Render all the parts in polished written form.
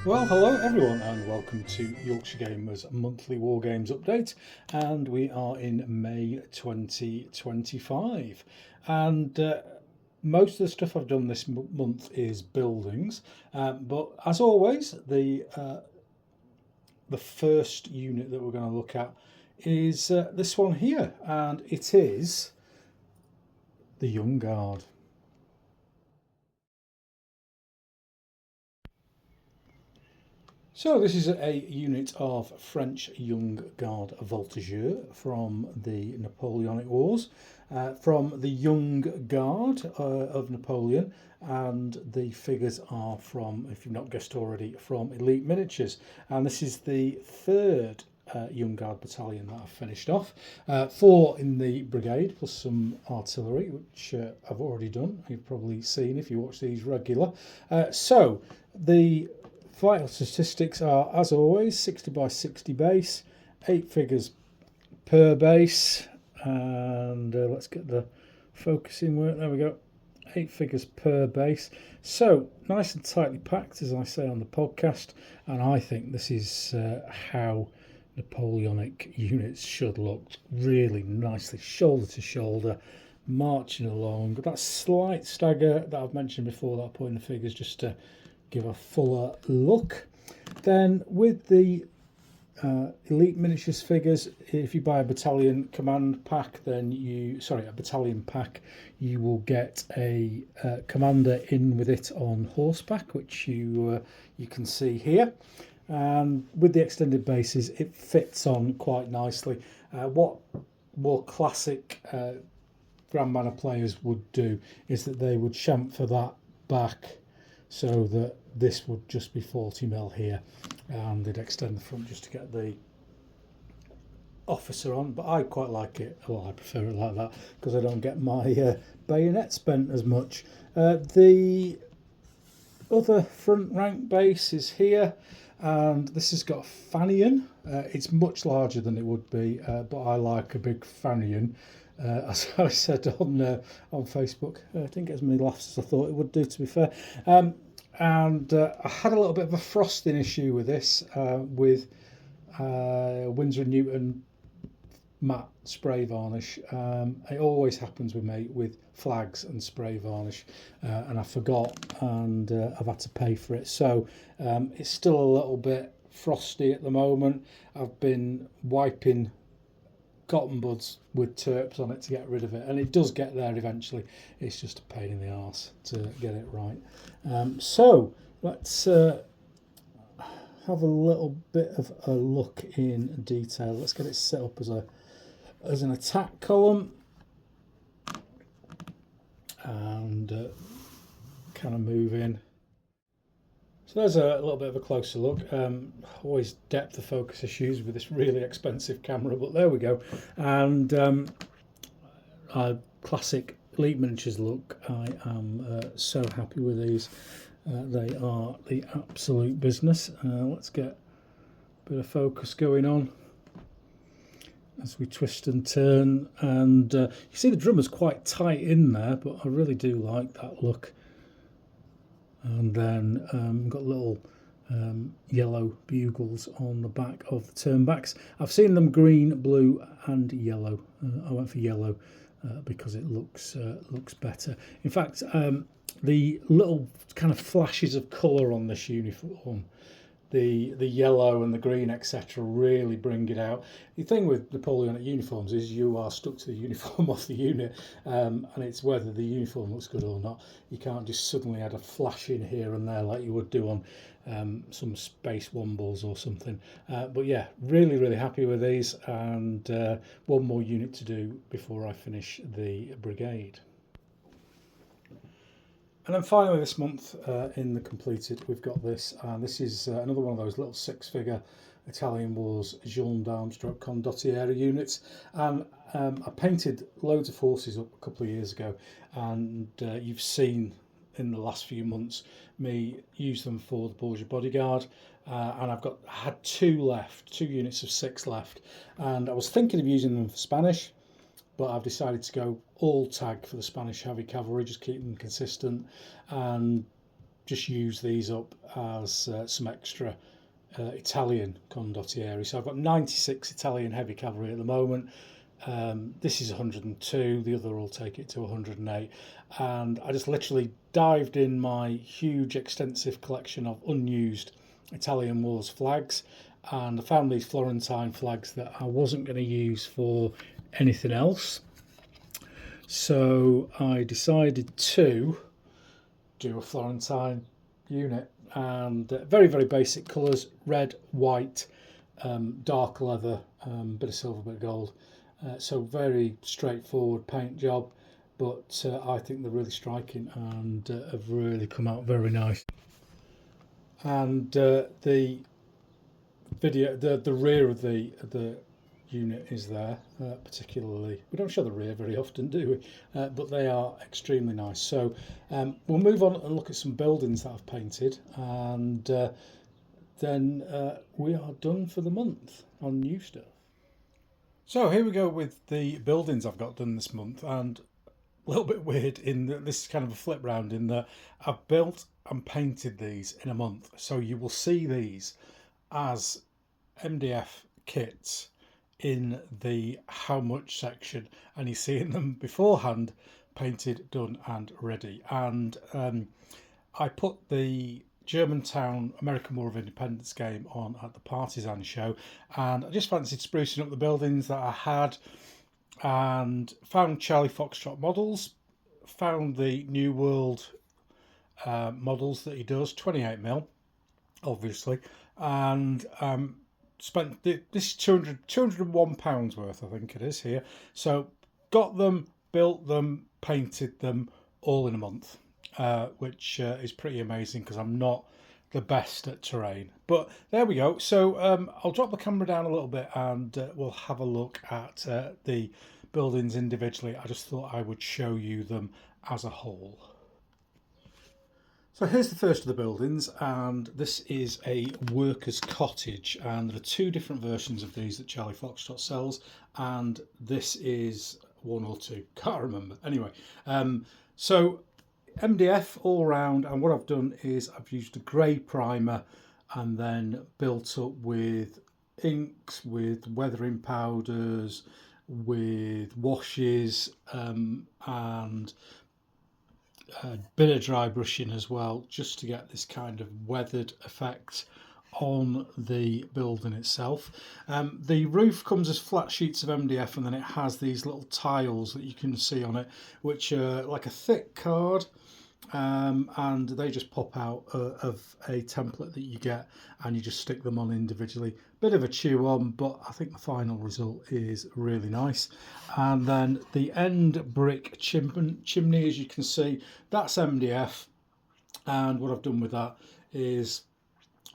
Well, hello everyone and welcome to Yorkshire Gamer's monthly Wargames update, and we are in May 2025, and most of the stuff I've done this month is buildings, but as always the first unit that we're going to look at is this one here, and it is the Young Guard. So this is a unit of French Young Guard Voltigeurs from the Napoleonic Wars, from the Young Guard of Napoleon, and the figures are from, if you've not guessed already, from Elite Miniatures. And this is the third Young Guard battalion that I've finished off. 4 in the brigade, plus some artillery, which I've already done. You've probably seen if you watch these regular. So the vital statistics are, as always, 60 by 60 base, 8 figures per base, and let's get the focusing work. There we go, 8 figures per base. So nice and tightly packed, as I say on the podcast, and I think this is how Napoleonic units should look. Really nicely shoulder to shoulder, marching along. That slight stagger that I've mentioned before that I put in the figures just to give a fuller look. Then with the Elite Miniatures figures, if you buy a battalion command pack, then a battalion pack, you will get a commander in with it on horseback, which you can see here. And with the extended bases, it fits on quite nicely. What more classic Grand Manor players would do is that they would chamfer that back so that this would just be 40mm here, and they'd extend the front just to get the officer on. But I quite like it, well, I prefer it like that because I don't get my bayonet spent as much. The other front rank base is here, and this has got a Fanion. It's much larger than it would be, but I like a big Fanion. As I said on Facebook, I didn't get as many laughs as I thought it would do, to be fair. And I had a little bit of a frosting issue with this, with Winsor & Newton matte spray varnish. It always happens with me with flags and spray varnish, and I forgot, and I've had to pay for it. So it's still a little bit frosty at the moment. I've been wiping cotton buds with terps on it to get rid of it, and it does get there eventually. It's just a pain in the arse to get it right. So let's have a little bit of a look in detail. Let's get it set up as an attack column, and kind of move in. So there's a little bit of a closer look. Always depth of focus issues with this really expensive camera, but there we go. And classic Elite Miniatures look. I am so happy with these. They are the absolute business. Let's get a bit of focus going on as we twist and turn. And you see the drummer's quite tight in there, but I really do like that look. And then got little yellow bugles on the back of the turnbacks. I've seen them green, blue and yellow. I went for yellow because it looks better. In fact, the little kind of flashes of colour on this uniform, the yellow and the green, etc., really bring it out. The thing with Napoleonic uniforms is you are stuck to the uniform of the unit, and it's whether the uniform looks good or not. You can't just suddenly add a flash in here and there like you would do on some Space Wombles or something. But yeah, really happy with these, and one more unit to do before I finish the brigade. And then finally this month in the completed, we've got this, and this is another one of those little 6-figure Italian Wars gendarme stroke condottiere units. And I painted loads of horses up a couple of years ago, and you've seen in the last few months me use them for the Borgia Bodyguard, and I had 2 units of 6 left, and I was thinking of using them for Spanish, but I've decided to go all tag for the Spanish heavy cavalry, just keep them consistent. And just use these up as some extra Italian condottieri. So I've got 96 Italian heavy cavalry at the moment. This is 102, the other will take it to 108, and I just literally dived in my huge extensive collection of unused Italian Wars flags, and I found these Florentine flags that I wasn't going to use for anything else, so I decided to do a Florentine unit, and very basic colours: red, white, dark leather, bit of silver, bit of gold. So very straightforward paint job, but I think they're really striking and have really come out very nice. And the rear of the unit is there, particularly. We don't show the rear very often, do we? But they are extremely nice. So we'll move on and look at some buildings that I've painted, and then we are done for the month on new stuff. So here we go with the buildings I've got done this month, and a little bit weird in that this is kind of a flip round in that I've built and painted these in a month. So you will see these as MDF kits in the how much section, and you're seeing them beforehand, painted, done and ready. And I put the Germantown American War of Independence game on at the Partisan show, and I just fancied sprucing up the buildings that I had, and found Charlie Foxtrot models, found the New World models that he does, 28mm obviously, and spent this £201 worth, I think it is here. So got them, built them, painted them all in a month. Which is pretty amazing because I'm not the best at terrain. But there we go. So I'll drop the camera down a little bit and we'll have a look at the buildings individually. I just thought I would show you them as a whole. So here's the first of the buildings, and this is a worker's cottage, and there are two different versions of these that Charlie Foxtrot sells, and this is one or two, can't remember. Anyway, so MDF all round, and what I've done is I've used a grey primer and then built up with inks, with weathering powders, with washes, and a bit of dry brushing as well, just to get this kind of weathered effect on the building itself. The roof comes as flat sheets of MDF, and then it has these little tiles that you can see on it, which are like a thick card, and they just pop out of a template that you get, and you just stick them on individually. Bit of a chew on, but I think the final result is really nice. And then the end brick chimney, as you can see, that's MDF, and what I've done with that is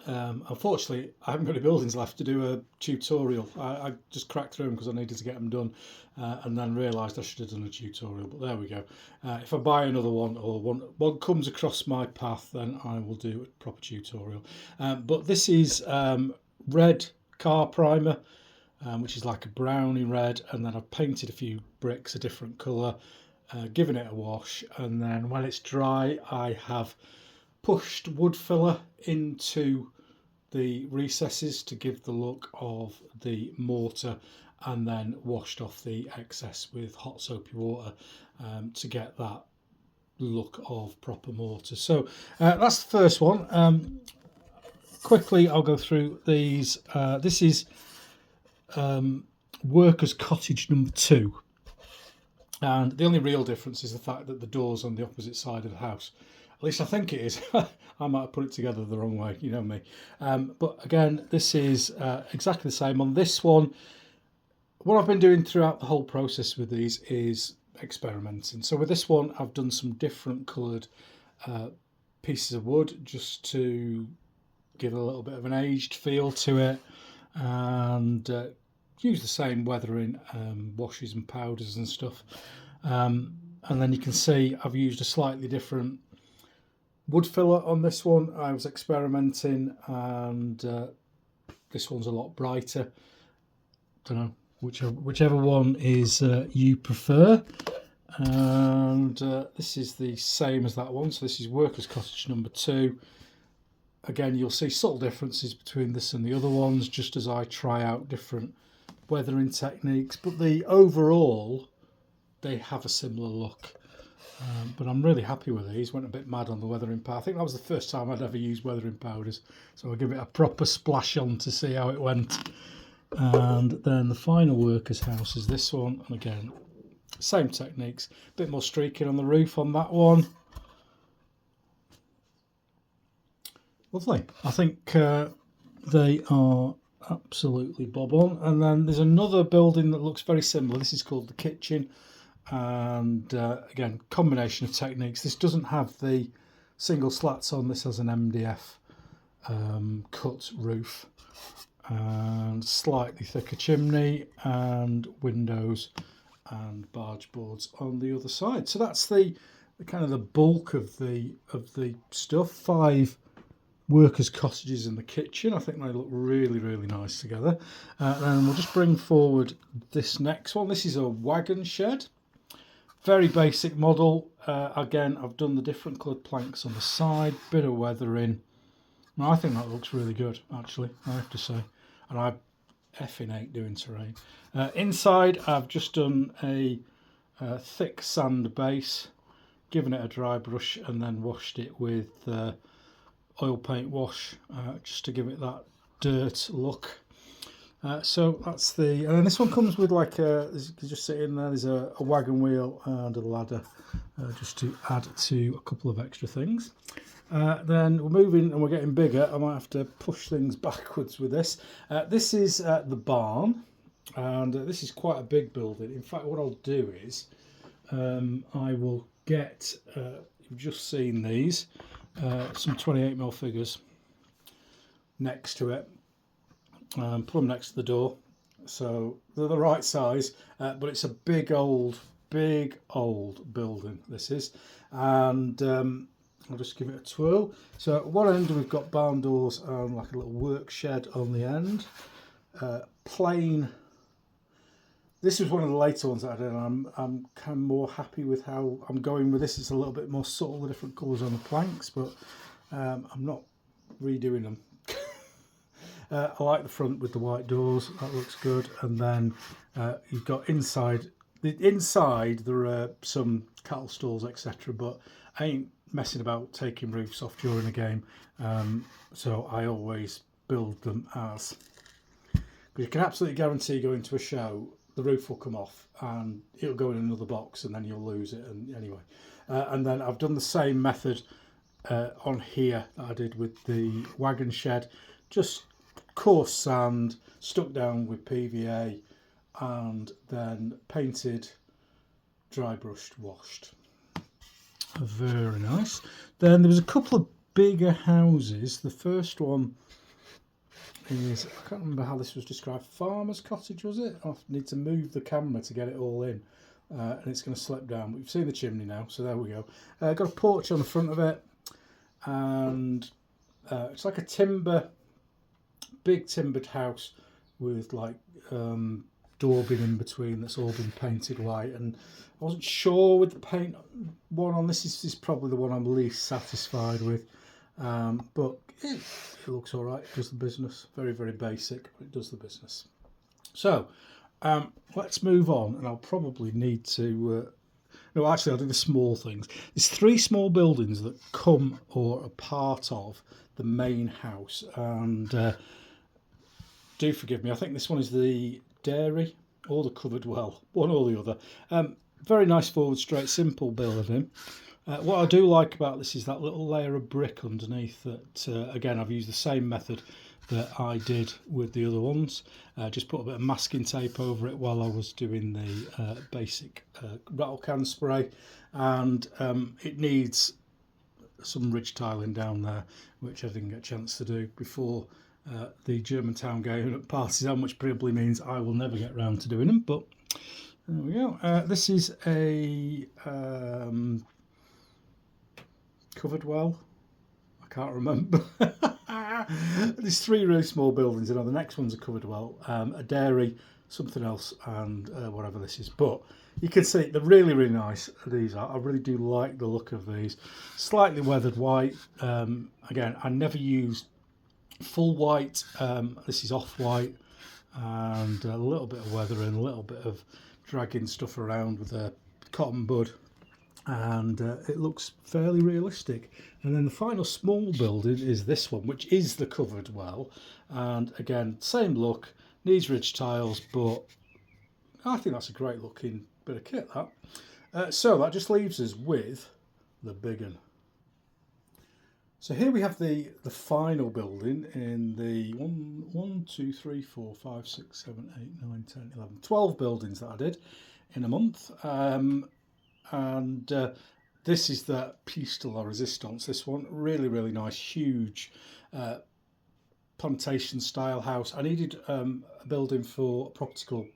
unfortunately I haven't got any buildings left to do a tutorial. I just cracked through them because I needed to get them done, and then realised I should have done a tutorial, but there we go. If I buy another one, or one comes across my path, then I will do a proper tutorial. But this is red car primer, which is like a browny red, and then I've painted a few bricks a different colour, given it a wash, and then when it's dry I have pushed wood filler into the recesses to give the look of the mortar, and then washed off the excess with hot soapy water to get that look of proper mortar. So that's the first one. Quickly I'll go through these. This is Workers' Cottage number 2, and the only real difference is the fact that the door's on the opposite side of the house. At least I think it is. I might have put it together the wrong way, you know me. But again, this is exactly the same. On this one, what I've been doing throughout the whole process with these is experimenting. So with this one, I've done some different coloured pieces of wood just to give a little bit of an aged feel to it, and use the same weathering washes and powders and stuff. And then you can see I've used a slightly different wood filler on this one. I was experimenting, and this one's a lot brighter. Don't know, whichever one is you prefer. And this is the same as that one, so this is Workers' Cottage number 2. Again, you'll see subtle differences between this and the other ones, just as I try out different weathering techniques, but the overall, they have a similar look. But I'm really happy with these. Went a bit mad on the weathering powder. I think that was the first time I'd ever used weathering powders, so I'll give it a proper splash on to see how it went. And then the final worker's house is this one, and again, same techniques. A bit more streaking on the roof on that one. Lovely. I think they are absolutely bob on. And then there's another building that looks very similar. This is called the kitchen. And again, combination of techniques. This doesn't have the single slats on. This has an MDF cut roof and slightly thicker chimney and windows and barge boards on the other side. So that's the kind of the bulk of the stuff. 5 workers' cottages in the kitchen. I think they look really, really nice together. And we'll just bring forward this next one. This is a wagon shed. Very basic model. Again, I've done the different coloured planks on the side, bit of weathering. Now, I think that looks really good, actually, I have to say. And I effing hate doing terrain. Inside, I've just done a thick sand base, given it a dry brush, and then washed it with oil paint wash, just to give it that dirt look. So that's the, and then this one comes with like a, you just sit in there, there's a wagon wheel and a ladder, just to add to a couple of extra things. Then we're moving and we're getting bigger. I might have to push things backwards with this. This is the barn, and this is quite a big building. In fact, what I'll do is I will get, you've just seen these, some 28mm figures next to it. Put them next to the door, so they're the right size, but it's a big old building, this is. And I'll just give it a twirl. So at one end we've got barn doors and like a little work shed on the end. Plain. This was one of the later ones that I did, and I'm kind of more happy with how I'm going with this. It's a little bit more subtle, the different colours on the planks, but I'm not redoing them. I like the front with the white doors, that looks good. And then you've got inside. Inside there are some cattle stalls, etc., but I ain't messing about taking roofs off during a game, so I always build them as, because you can absolutely guarantee going to a show the roof will come off and it'll go in another box and then you'll lose it. And anyway, and then I've done the same method on here that I did with the wagon shed, just coarse sand stuck down with PVA and then painted, dry brushed, washed. Very nice. Then there was a couple of bigger houses. The first one is, I can't remember how this was described, farmer's cottage, was it? I need to move the camera to get it all in, and it's going to slip down. But you've seen the chimney now, so there we go. Got a porch on the front of it, and it's like a big timbered house with like daubing in between that's all been painted white. And I wasn't sure with the paint one on this. Is probably the one I'm least satisfied with, but it looks all right. It does the business. Very, very basic, but it does the business. So let's move on, and I'll probably need to no, actually I'll do the small things. There's 3 small buildings that come or are part of the main house, and do forgive me, I think this one is the dairy or the covered well, one or the other. Very nice, forward, straight, simple building. What I do like about this is that little layer of brick underneath that, again, I've used the same method that I did with the other ones. Just put a bit of masking tape over it while I was doing the basic rattle can spray, and it needs some ridge tiling down there, which I didn't get a chance to do before the Germantown game at Partisan, which probably means I will never get round to doing them, but there we go. This is a covered well. I can't remember. There's 3 really small buildings, and the next one's a covered well, a dairy something else and whatever this is. But you can see they're really, really nice. These are. I really do like the look of these. Slightly weathered white. Again, I never used full white. This is off white, and a little bit of weathering, a little bit of dragging stuff around with a cotton bud, and it looks fairly realistic. And then the final small building is this one, which is the covered well, and again, same look, needs ridge tiles, but I think that's a great looking bit of kit, that. So that just leaves us with the big one. So here we have the final building in the 1, 2, 3, 4, 5, 6, 7, 8, 9, 10, 11, 12 buildings that I did in a month. This is the Pièce de la Résistance. This one, really, really nice, huge plantation style house. I needed a building for a property called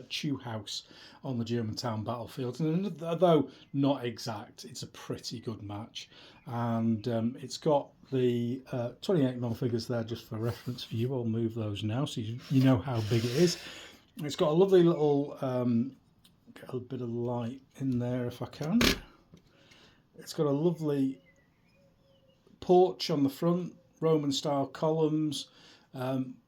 Chew House on the Germantown battlefield, and though not exact, it's a pretty good match. And it's got the 28mm figures there just for reference for you. I'll move those now so you know how big it is. It's got a lovely little get a bit of light in there if I can. It's got a lovely porch on the front, Roman style columns,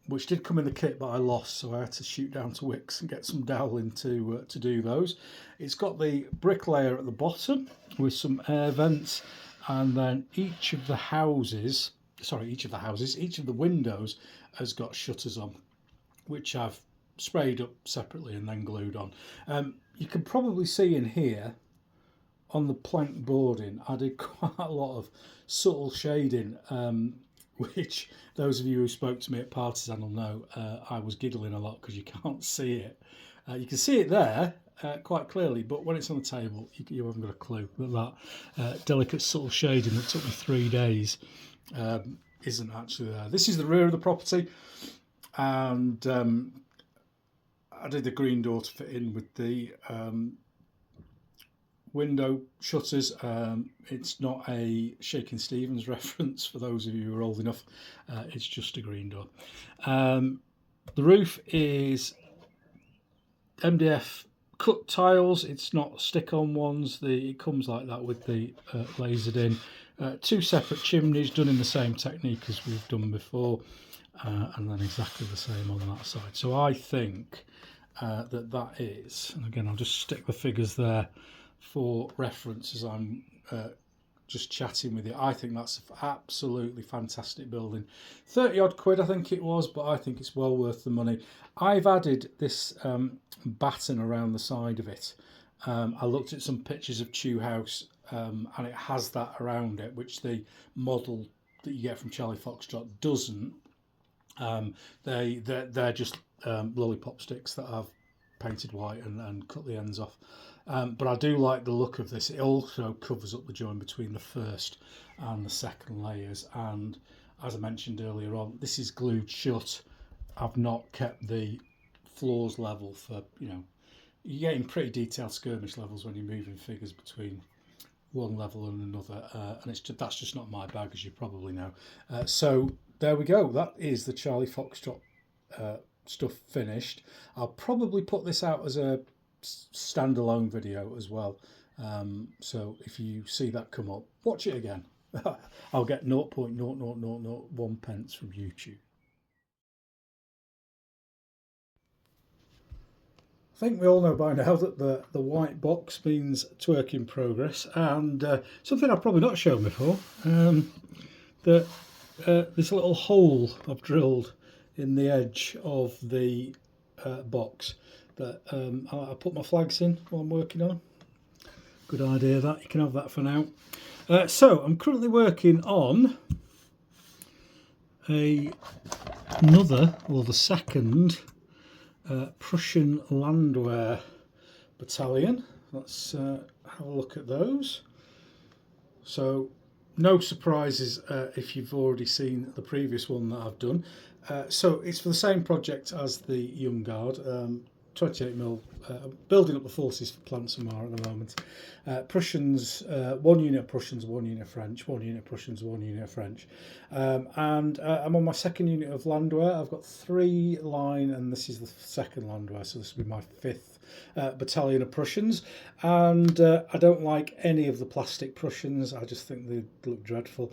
which did come in the kit but I lost, so I had to shoot down to Wickes and get some dowling to do those. It's got the brick layer at the bottom with some air vents, and then each of the windows has got shutters on, which I've sprayed up separately and then glued on. You can probably see in here on the plank boarding I did quite a lot of subtle shading, which those of you who spoke to me at Partisan will know I was giggling a lot because you can't see it. You can see it there quite clearly, but when it's on the table you haven't got a clue that delicate subtle shading that took me 3 days isn't actually there. This is the rear of the property, and I did the green door to fit in with the window shutters. It's not a Shakin' Stevens reference for those of you who are old enough. It's just a green door. The roof is MDF cut tiles. It's not stick-on ones. It comes like that with the lasered in. 2 separate chimneys done in the same technique as we've done before, and then exactly the same on that side. So I think that is, and again I'll just stick the figures there for reference as I'm just chatting with you. I think that's an absolutely fantastic building. 30 odd quid I think it was, but I think it's well worth the money. I've added this batten around the side of it. I looked at some pictures of Chew House, and it has that around it, which the model that you get from Charlie Foxtrot doesn't. They're just lollipop sticks that I've painted white and cut the ends off. But I do like the look of this. It also covers up the join between the first and the second layers, and as I mentioned earlier on, this is glued shut. I've not kept the floors level for, you're getting pretty detailed skirmish levels when you're moving figures between one level and another, and that's just not my bag, as you probably know. So there we go. That is the Charlie Foxtrot stuff finished. I'll probably put this out as a standalone video as well, so if you see that come up, watch it again. I'll get 0.00001 pence from YouTube. I think we all know by now that the white box means twerk in progress, and something I've probably not shown before, that this little hole I've drilled in the edge of the box that I put my flags in while I'm working on. Good idea that, you can have that for now. So I'm currently working on the second Prussian Landware battalion. Let's have a look at those. So no surprises if you've already seen the previous one that I've done. So it's for the same project as the Young Guard. 28mm, building up the forces for Plan Samar at the moment. Prussians, 1 unit of Prussians, 1 unit of French, 1 unit of Prussians, 1 unit of French. And I'm on my 2nd unit of Landware. I've got 3 line, and this is the 2nd Landware, so this will be my 5th battalion of Prussians. And I don't like any of the plastic Prussians. I just think they look dreadful.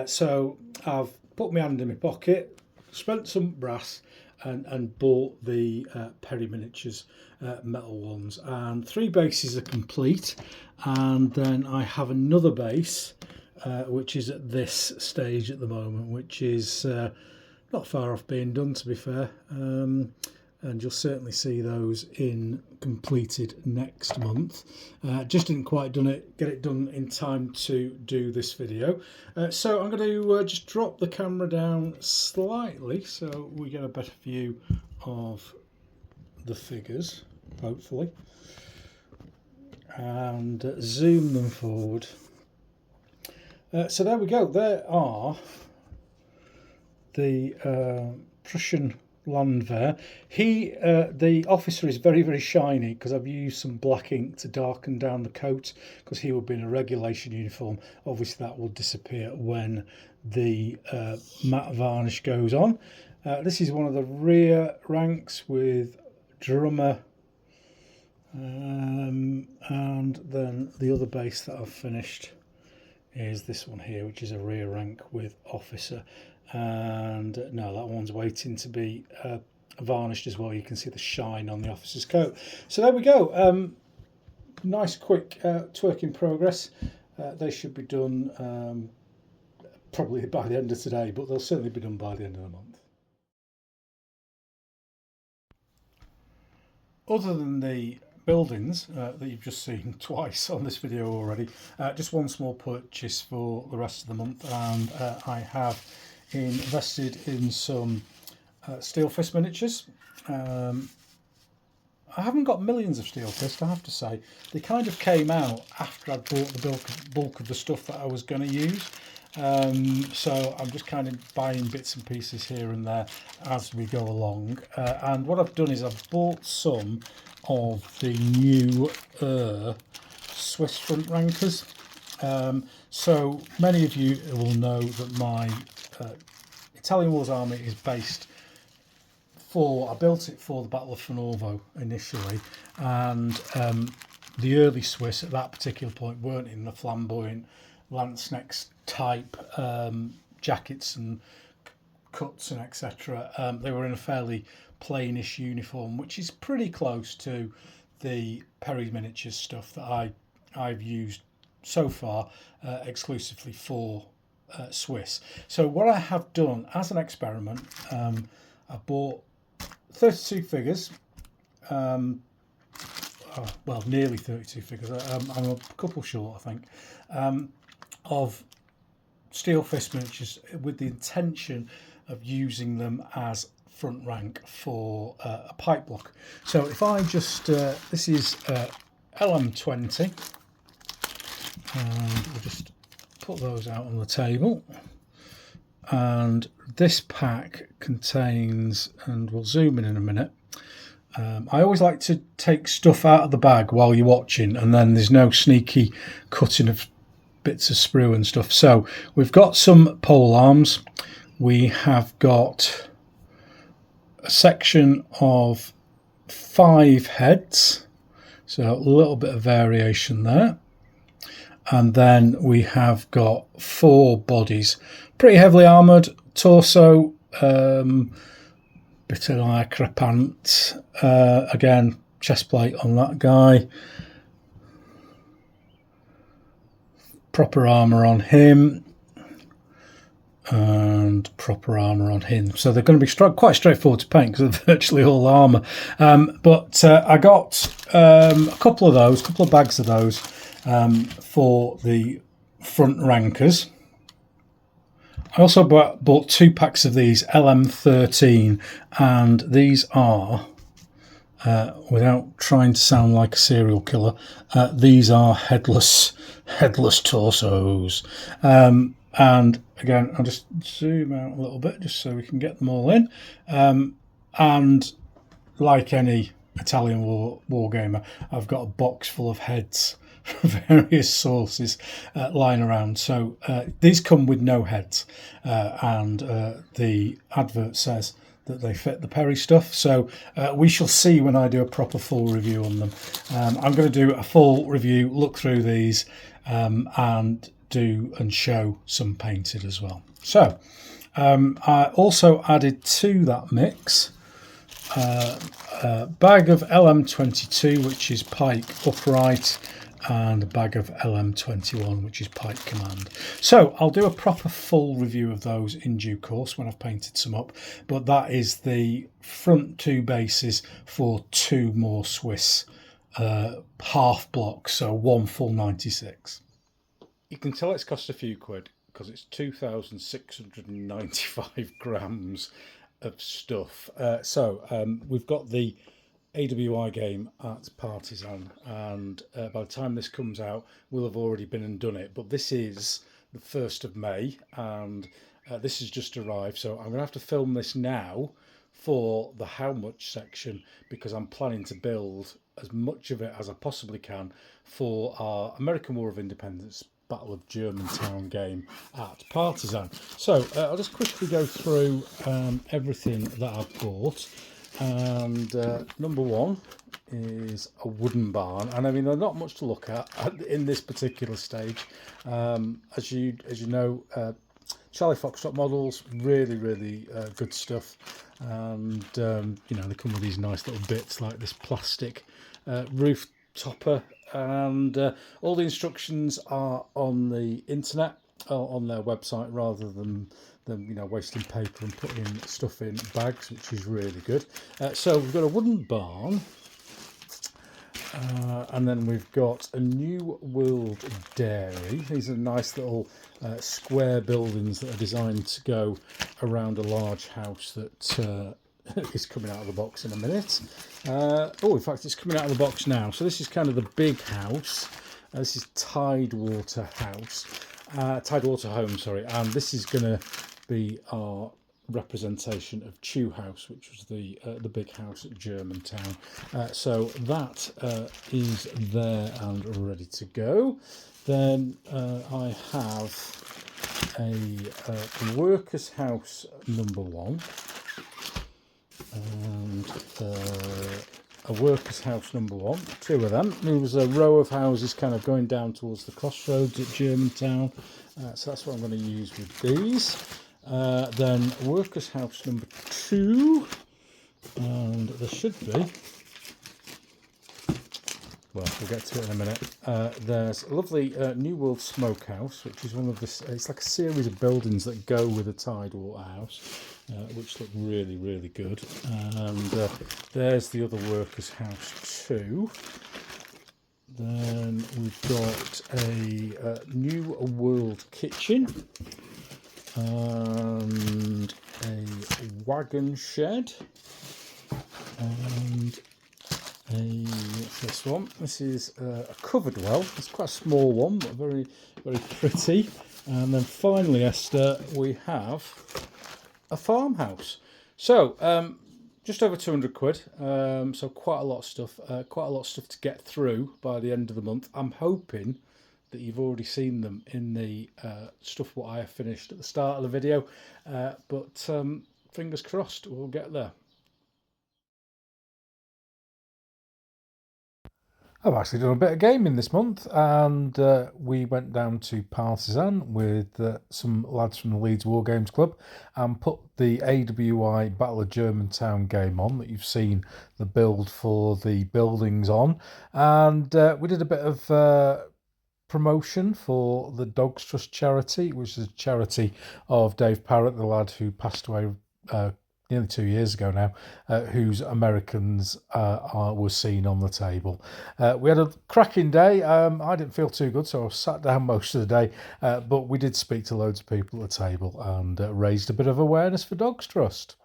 So I've put my hand in my pocket, spent some brass, and bought the Perry Miniatures metal ones, and 3 bases are complete, and then I have another base which is at this stage at the moment, which is not far off being done, to be fair, and you'll certainly see those in completed next month. Just didn't quite get it done in time to do this video, so I'm going to just drop the camera down slightly so we get a better view of the figures, hopefully, and zoom them forward. So there we go. There are the Prussian Landwehr. The officer is very, very shiny because I've used some black ink to darken down the coat, because he would be in a regulation uniform. Obviously that will disappear when the matte varnish goes on. This is one of the rear ranks with drummer, and then the other base that I've finished is this one here, which is a rear rank with officer. And no, that one's waiting to be varnished as well. You can see the shine on the officer's coat. So there we go. Nice quick twerk in progress. They should be done probably by the end of today, but they'll certainly be done by the end of the month. Other than the buildings that you've just seen twice on this video already, just one small purchase for the rest of the month, and I have invested in some steel fist miniatures. I haven't got millions of steel fist, I have to say. They kind of came out after I'd bought the bulk of the stuff that I was going to use. So I'm just kind of buying bits and pieces here and there as we go along. And what I've done is I've bought some of the new Swiss front rankers. So many of you will know that my Italian Wars army is based I built it for the Battle of Fornovo initially, and the early Swiss at that particular point weren't in the flamboyant Lanzknecht type jackets and cuts and etc. They were in a fairly plainish uniform, which is pretty close to the Perry Miniatures stuff that I've used so far exclusively for Swiss. So what I have done as an experiment, I bought 32 figures, well, nearly 32 figures, I'm a couple short I think, of steel fist miniatures with the intention of using them as front rank for a pipe block. So if I just, this is LM20, and we'll just put those out on the table. And this pack contains, and we'll zoom in a minute, I always like to take stuff out of the bag while you're watching, and then there's no sneaky cutting of bits of sprue and stuff. So we've got some pole arms, we have got a section of 5 heads, so a little bit of variation there, and then we have got 4 bodies, pretty heavily armoured, torso, bit of lycra pants, again chest plate on that guy, proper armour on him, and proper armour on him. So they're going to be quite straightforward to paint because they're virtually all armour. But I got a couple of bags of those for the front rankers. I also bought 2 packs of these LM13, and these are, without trying to sound like a serial killer, these are headless torsos. And again, I'll just zoom out a little bit just so we can get them all in. And like any Italian Wargamer, I've got a box full of heads from various sources lying around. So these come with no heads, and the advert says that they fit the Perry stuff. So we shall see when I do a proper full review on them. I'm going to do a full review, look through these, and do and show some painted as well. So I also added to that mix a bag of LM22, which is pike upright, and a bag of LM21, which is pike command. So I'll do a proper full review of those in due course when I've painted some up, but that is the front two bases for two more Swiss half blocks, so one full 96. You can tell it's cost a few quid because it's 2,695 grams of stuff. We've got the AWI game at Partisan, and by the time this comes out, we'll have already been and done it. But this is the 1st of May, and this has just arrived, so I'm going to have to film this now for the how much section, because I'm planning to build as much of it as I possibly can for our American War of Independence Battle of Germantown game at Partisan. So I'll just quickly go through everything that I've bought. And number one is a wooden barn, and I mean there's not much to look at in this particular stage. As you know, Charlie Foxtrot models, really good stuff, and you know, they come with these nice little bits like this plastic roof topper, and all the instructions are on the internet, on their website, rather than you know, wasting paper and putting stuff in bags, which is really good. So we've got a wooden barn, and then we've got a New World dairy. These are nice little square buildings that are designed to go around a large house that is coming out of the box in a minute. In fact, it's coming out of the box now. So this is kind of the big house. This is Tidewater Home, sorry, and this is going to be our representation of Chew House, which was the big house at Germantown. So that is there and ready to go. Then I have a workers' house number one, and a workers' house number one, two of them. There was a row of houses kind of going down towards the crossroads at Germantown, so that's what I'm going to use with these. Then workers' house number two, and there should be, well, we'll get to it in a minute. There's a lovely New World Smokehouse, which is one of this, it's like a series of buildings that go with a Tidewater house, which look really good. And there's the other workers' house too. Then we've got a New World kitchen, and a wagon shed, and what's this one? This is a covered well. It's quite a small one, but very pretty. And then finally, Esther, we have a farmhouse. So just over 200 quid. So quite a lot of stuff. Quite a lot of stuff to get through by the end of the month. I'm hoping that you've already seen them in the stuff what I have finished at the start of the video, but fingers crossed we'll get there. I've actually done a bit of gaming this month, and we went down to Partisan with some lads from the Leeds Wargames Club and put the AWI Battle of Germantown game on that you've seen the build for the buildings on, and we did a bit of promotion for the Dogs Trust charity, which is a charity of Dave Parrott, the lad who passed away nearly 2 years ago now, whose Americans were seen on the table. We had a cracking day. I didn't feel too good, so I sat down most of the day, but we did speak to loads of people at the table and raised a bit of awareness for Dogs Trust.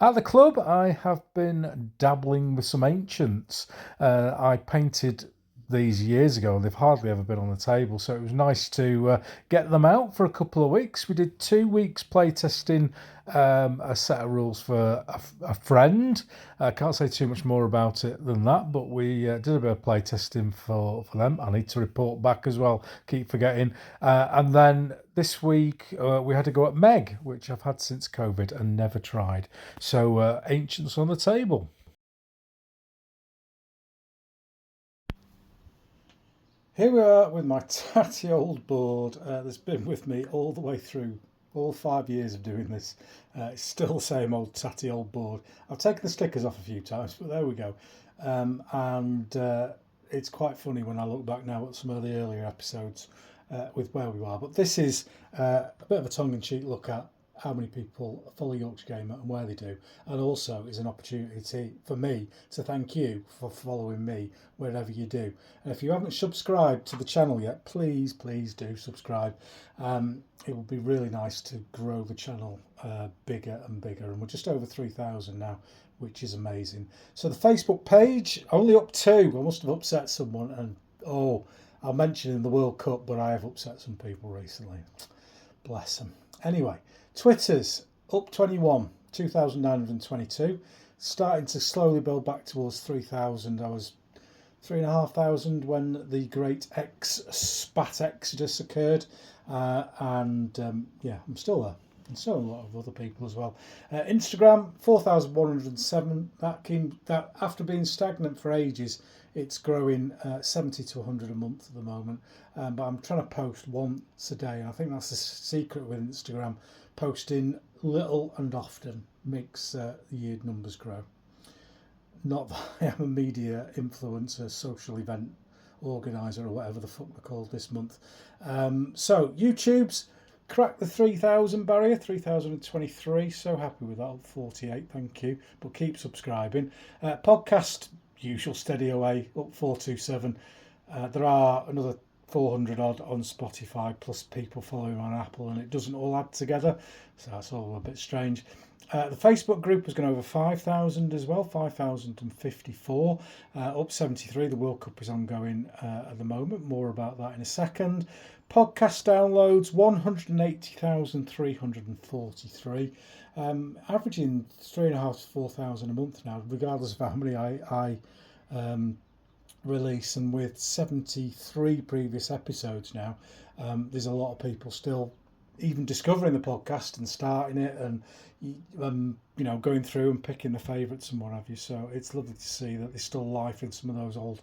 At the club, I have been dabbling with some ancients. I painted these years ago, and they've hardly ever been on the table. So it was nice to get them out for a couple of weeks. We did 2 weeks playtesting a set of rules for a friend. I can't say too much more about it than that, but we did a bit of playtesting for them. I need to report back as well, keep forgetting. And then this week we had to go at Meg, which I've had since COVID and never tried. So Ancients on the table. Here we are with my tatty old board that's been with me all the way through all 5 years of doing this. It's still the same old tatty old board. I've taken the stickers off a few times, but there we go. It's quite funny when I look back now at some of the earlier episodes with where we are. But this is a bit of a tongue-in-cheek look at how many people follow Yorkshire Gamer and where they do, and also is an opportunity for me to thank you for following me wherever you do. And if you haven't subscribed to the channel yet, please do subscribe. It would be really nice to grow the channel bigger and bigger, and we're just over 3,000 now, which is amazing. So the Facebook page, only up 2. I must have upset someone, and I'll mention in the World Cup, but I have upset some people recently. Bless them. Anyway, Twitter's up 21, 2,922. Starting to slowly build back towards 3,000. I was 3,500 when the great spat exodus occurred. I'm still there. And so a lot of other people as well. Instagram, 4,107. That after being stagnant for ages, it's growing 70 to 100 a month at the moment. But I'm trying to post once a day. And I think that's the secret with Instagram. Posting little and often makes the year numbers grow. Not that I am a media influencer, social event organiser, or whatever the fuck they're called this month. So YouTube's cracked the 3,000 barrier, 3,023. So happy with that, up 48, thank you. But keep subscribing. Podcast, usual steady away, up 427. There are another 400 odd on Spotify, plus people following on Apple, and it doesn't all add together, so that's all a bit strange. The Facebook group has gone over 5,000 as well, 5,054, up 73. The World Cup is ongoing at the moment, more about that in a second. Podcast downloads, 180,343, averaging 3,500 to 4,000 a month now, regardless of how many I release, and with 73 previous episodes now, there's a lot of people still even discovering the podcast and starting it, and going through and picking the favourites and what have you. So it's lovely to see that there's still life in some of those in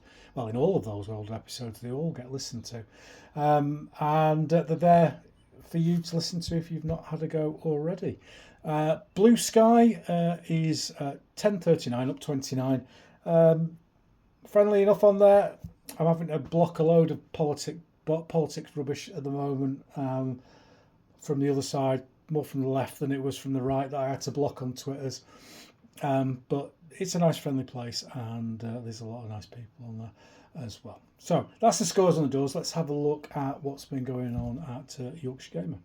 all of those old episodes. They all get listened to, and they're there for you to listen to if you've not had a go already. Blue Sky is 1039, up 29. Friendly enough on there. I'm having to block a load of politics rubbish at the moment from the other side, more from the left than it was from the right, that I had to block on Twitters. But it's a nice friendly place, and there's a lot of nice people on there as well. So that's the scores on the doors. Let's have a look at what's been going on at Yorkshire Gamer.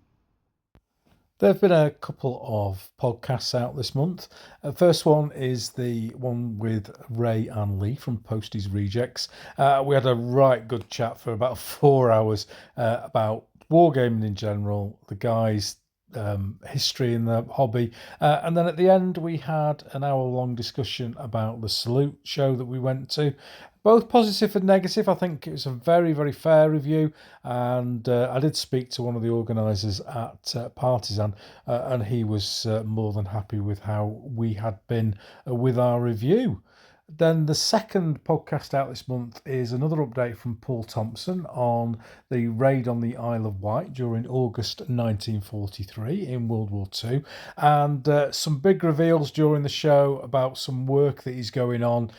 There have been a couple of podcasts out this month. First one is the one with Ray and Lee from Posties Rejects. We had a right good chat for about 4 hours about wargaming in general, the guys' history in the hobby. And then at the end, we had an hour-long discussion about the Salute show that we went to. Both positive and negative. I think it was a very, very fair review, and I did speak to one of the organisers at Partisan, and he was more than happy with how we had been with our review. Then the second podcast out this month is another update from Paul Thompson on the raid on the Isle of Wight during August 1943 in World War II, and some big reveals during the show about some work that is going on.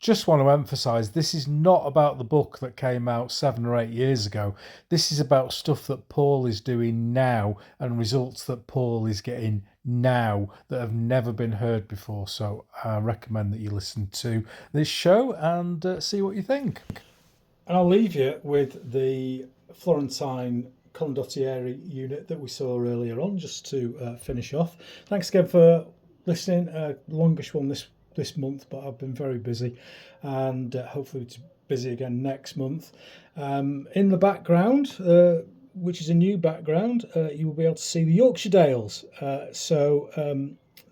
Just want to emphasise, this is not about the book that came out 7 or 8 years ago. This is about stuff that Paul is doing now and results that Paul is getting now that have never been heard before. So I recommend that you listen to this show and see what you think. And I'll leave you with the Florentine Condottieri unit that we saw earlier on, just to finish off. Thanks again for listening. Longish one this this month, but I've been very busy, and hopefully it's busy again next month. In the background, which is a new background, you will be able to see the Yorkshire Dales.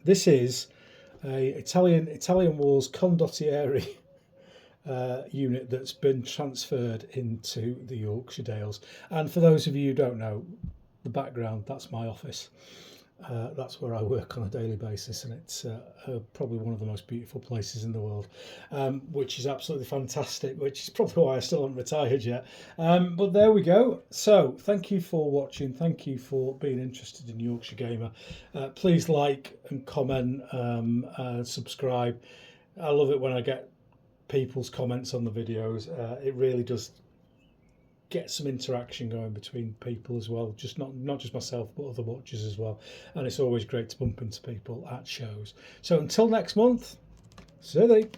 This is a Italian Wars condottieri unit that's been transferred into the Yorkshire Dales. And for those of you who don't know, the background, that's my office. That's where I work on a daily basis, and it's probably one of the most beautiful places in the world, which is absolutely fantastic, which is probably why I still haven't retired yet. But there we go. So thank you for watching. Thank you for being interested in Yorkshire Gamer. Please like and comment, subscribe. I love it when I get people's comments on the videos. It really does get some interaction going between people as well, just not just myself but other watchers as well, and it's always great to bump into people at shows. So until next month, see you.